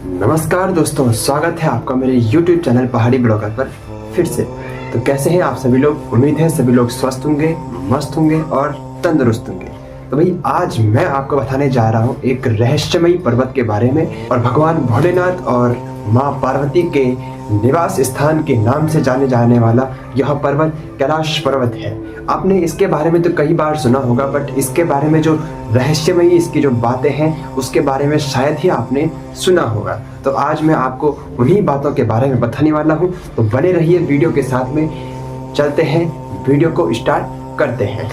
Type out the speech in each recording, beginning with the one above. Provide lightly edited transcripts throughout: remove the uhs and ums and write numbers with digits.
नमस्कार दोस्तों, स्वागत है आपका मेरे YouTube चैनल पहाड़ी ब्लॉगर पर फिर से। तो कैसे हैं आप सभी लोग? उम्मीद है सभी लोग स्वस्थ होंगे, मस्त होंगे और तंदुरुस्त होंगे। तो भाई आज मैं आपको बताने जा रहा हूँ एक रहस्यमयी पर्वत के बारे में और भगवान भोलेनाथ और माँ पार्वती के निवास स्थान के नाम से जाने जाने वाला यह पर्वत कैलाश पर्वत है। आपने इसके बारे में तो कई बार सुना होगा, बट इसके बारे में जो रहस्यमयी इसकी जो बातें हैं उसके बारे में शायद ही आपने सुना होगा। तो आज मैं आपको उन्हीं बातों के बारे में बताने वाला हूँ। तो बने रहिए वीडियो के साथ में। चलते हैं, वीडियो को स्टार्ट करते हैं।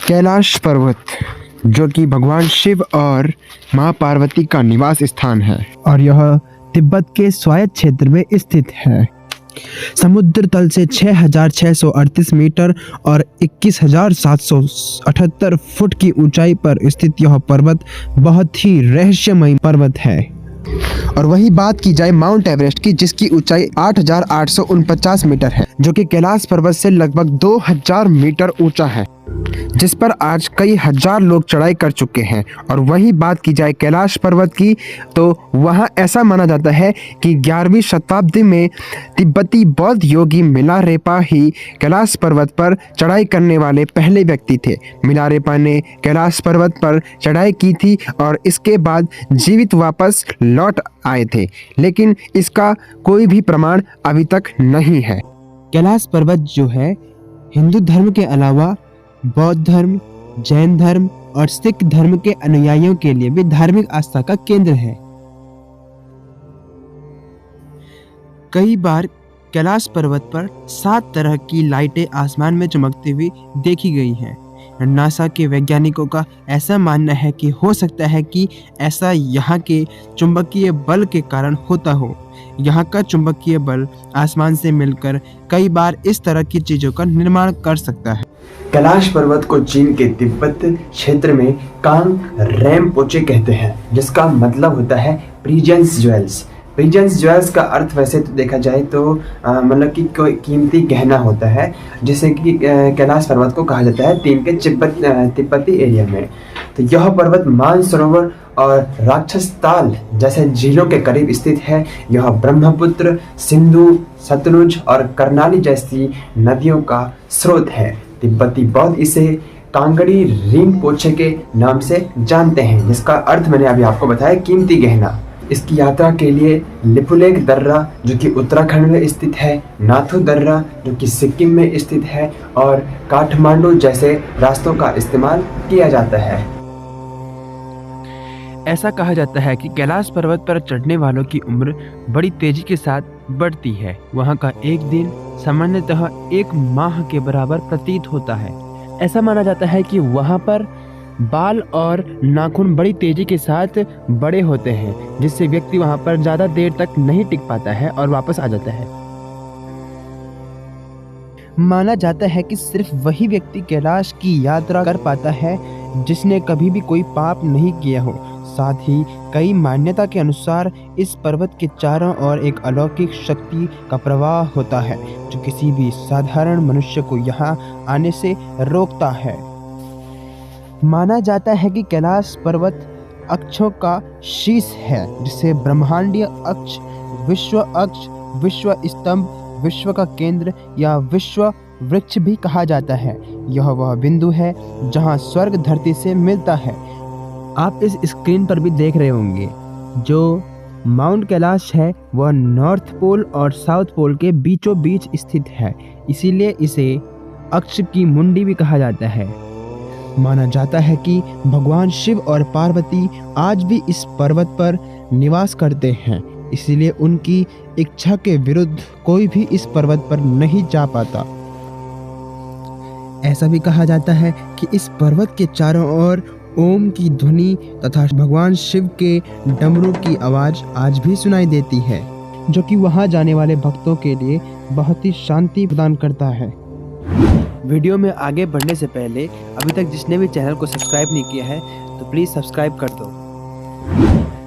कैलाश पर्वत जो कि भगवान शिव और माँ पार्वती का निवास स्थान है और यह तिब्बत के स्वायत्त क्षेत्र में स्थित है। समुद्र तल से 6,638 मीटर और 21,778 फुट की ऊंचाई पर स्थित यह पर्वत बहुत ही रहस्यमय पर्वत है। और वही बात की जाए माउंट एवरेस्ट की, जिसकी ऊंचाई 8,849 मीटर है, जो कि कैलाश पर्वत से लगभग 2,000 मीटर ऊंचा है, जिस पर आज कई हजार लोग चढ़ाई कर चुके हैं। और वही बात की जाए कैलाश पर्वत की, तो वहां ऐसा माना जाता है कि 11वीं शताब्दी में तिब्बती बौद्ध योगी मिलारेपा ही कैलाश पर्वत पर चढ़ाई करने वाले पहले व्यक्ति थे। मिलारेपा ने कैलाश पर्वत पर चढ़ाई की थी और इसके बाद जीवित वापस लौट आए थे, लेकिन इसका कोई भी प्रमाण अभी तक नहीं है। कैलाश पर्वत जो है हिंदू धर्म के अलावा बौद्ध धर्म, जैन धर्म और सिख धर्म के अनुयायियों के लिए भी धार्मिक आस्था का केंद्र है। कई बार कैलाश पर्वत पर 7 तरह की लाइटें आसमान में चमकती हुई देखी गई हैं। नासा के वैज्ञानिकों का ऐसा मानना है कि हो सकता है कि ऐसा यहाँ के चुंबकीय बल के कारण होता हो। यहाँ का चुंबकीय बल आसमान से मिलकर कई बार इस तरह की चीजों का निर्माण कर सकता है। कैलाश पर्वत को चीन के तिब्बत क्षेत्र में कांग रैम्पोचे कहते हैं, जिसका मतलब होता है प्रीजेंस ज्वेल्स। प्रीजेंस ज्वेल्स का अर्थ वैसे तो देखा जाए तो मतलब कि कोई कीमती गहना होता है, जिसे कि कैलाश पर्वत को कहा जाता है चीन के तिब्बती एरिया में। तो यह पर्वत मानसरोवर और राक्षस ताल जैसे झीलों के करीब स्थित है। यह ब्रह्मपुत्र, सिंधु, सतलुज और कर्नाली जैसी नदियों का स्रोत है। तिब्बती बौद्ध इसे कांगड़ी रिंपोचे के नाम से जानते हैं, जिसका अर्थ मैंने अभी आपको बताया कीमती गहना। इसकी यात्रा के लिए लिपुलेख दर्रा जो कि उत्तराखंड में स्थित है, नाथू दर्रा जो कि सिक्किम में स्थित है और काठमांडू जैसे रास्तों का इस्तेमाल किया जाता है। ऐसा कहा जाता है कि कैलाश पर्वत पर चढ़ने वालों की उम्र बड़ी तेजी के साथ बढ़ती है। वहां का एक दिन सामान्यतः 1 माह के बराबर प्रतीत होता है। ऐसा माना जाता है कि वहां पर बाल और नाखून बड़ी तेजी के साथ बड़े होते हैं, जिससे व्यक्ति वहां पर ज्यादा देर तक नहीं टिक पाता है और वापस आ जाता है। माना जाता है कि सिर्फ वही व्यक्ति कैलाश की यात्रा कर पाता है जिसने कभी भी कोई पाप नहीं किया हो। साथ ही कई मान्यता के अनुसार इस पर्वत के चारों ओर एक अलौकिक शक्ति का प्रवाह होता है, जो किसी भी साधारण मनुष्य को यहाँ आने से रोकता है। माना जाता है कि कैलाश पर्वत अक्षों का शीश है, जिसे ब्रह्मांडीय अक्ष, विश्व अक्ष, विश्व स्तंभ, विश्व का केंद्र या विश्व वृक्ष भी कहा जाता है। यह वह बिंदु है जहां स्वर्ग धरती से मिलता है। आप इस स्क्रीन पर भी देख रहे होंगे जो माउंट कैलाश है वह नॉर्थ पोल और साउथ पोल के बीचों बीच स्थित है, इसीलिए इसे अक्ष की मुंडी भी कहा जाता है। माना जाता है कि भगवान शिव और पार्वती आज भी इस पर्वत पर निवास करते हैं, इसीलिए उनकी इच्छा के विरुद्ध कोई भी इस पर्वत पर नहीं जा पाता। ऐसा भी कहा जाता है कि इस पर्वत के चारों ओर ओम की ध्वनि तथा भगवान शिव के डमरू की आवाज आज भी सुनाई देती है, जो कि वहां जाने वाले भक्तों के लिए बहुत ही शांति प्रदान करता है। वीडियो में आगे बढ़ने से पहले अभी तक जिसने भी चैनल को सब्सक्राइब नहीं किया है तो प्लीज सब्सक्राइब कर दो।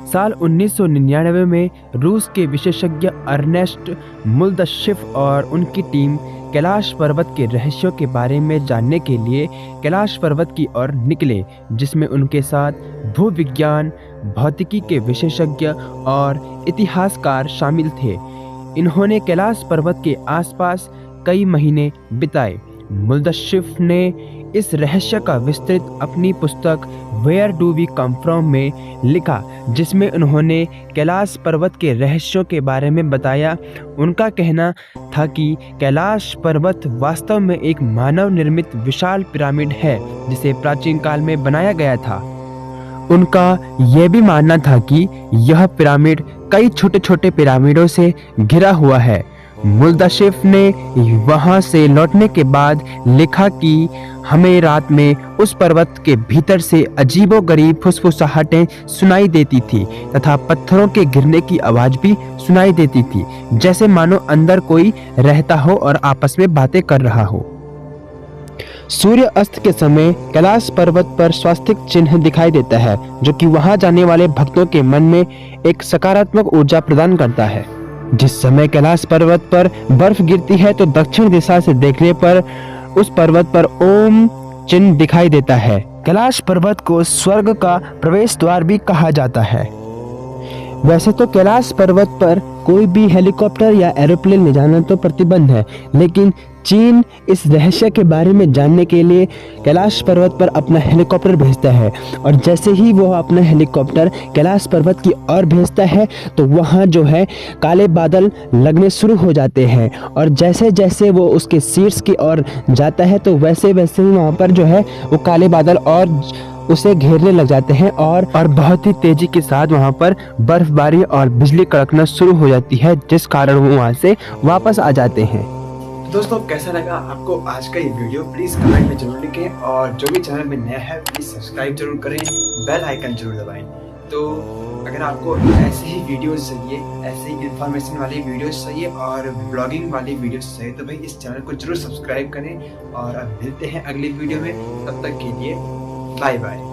साल 1999 में रूस के विशेषज्ञ अर्नेस्ट मुल्दशिफ और उनकी टीम कैलाश पर्वत के रहस्यों के बारे में जानने के लिए कैलाश पर्वत की ओर निकले, जिसमें उनके साथ भूविज्ञान, भौतिकी के विशेषज्ञ और इतिहासकार शामिल थे। इन्होंने कैलाश पर्वत के आसपास कई महीने बिताए। मुल्दशिफ ने इस रहस्य का विस्तृत अपनी पुस्तक where do we come from में लिखा, जिसमें उन्होंने कैलाश पर्वत के रहस्यों के बारे में बताया। उनका कहना था कि कैलाश पर्वत वास्तव में एक मानव निर्मित विशाल पिरामिड है, जिसे प्राचीन काल में बनाया गया था। उनका यह भी मानना था कि यह पिरामिड कई छोटे छोटे पिरामिडों से घिरा हुआ है। मुल्दशिफ ने वहां से लौटने के बाद लिखा कि हमें रात में उस पर्वत के भीतर से अजीबोगरीब फुसफुसाहटें सुनाई देती थी तथा पत्थरों के गिरने की आवाज भी सुनाई देती थी, जैसे मानो अंदर कोई रहता हो और आपस में बातें कर रहा हो। सूर्य अस्त के समय कैलाश पर्वत पर स्वास्तिक चिन्ह दिखाई देता है, जो कि वहां जाने वाले भक्तों के मन में एक सकारात्मक ऊर्जा प्रदान करता है। जिस समय कैलाश पर्वत पर बर्फ गिरती है तो दक्षिण दिशा से देखने पर उस पर्वत पर ओम चिन्ह दिखाई देता है। कैलाश पर्वत को स्वर्ग का प्रवेश द्वार भी कहा जाता है। वैसे तो कैलाश पर्वत पर कोई भी हेलीकॉप्टर या एरोप्लेन ले जाना तो प्रतिबंध है, लेकिन चीन इस रहस्य के बारे में जानने के लिए कैलाश पर्वत पर अपना हेलीकॉप्टर भेजता है, और जैसे ही वो अपना हेलीकॉप्टर कैलाश पर्वत की ओर भेजता है तो वहाँ जो है काले बादल लगने शुरू हो जाते हैं, और जैसे जैसे वो उसके शीर्ष की ओर जाता है तो वैसे वैसे वहाँ पर जो है वो काले बादल और उसे घेरने लग जाते हैं, और बहुत ही तेजी के साथ वहाँ पर बर्फबारी और बिजली कड़कना शुरू हो जाती है, जिस कारण वो वहाँ से वापस आ जाते हैं। दोस्तों, कैसा लगा आपको आज का ये वीडियो? प्लीज़ कमेंट में जरूर लिखें, और जो भी चैनल में नया है प्लीज़ सब्सक्राइब जरूर करें, बेल आइकन जरूर दबाएं। तो अगर आपको ऐसे ही वीडियोस चाहिए, ऐसे ही इंफॉर्मेशन वाली वीडियोस चाहिए और ब्लॉगिंग वाली वीडियोस चाहिए, तो भाई इस चैनल को जरूर सब्सक्राइब करें। और अब मिलते हैं अगली वीडियो में, तब तक के लिए बाय बाय।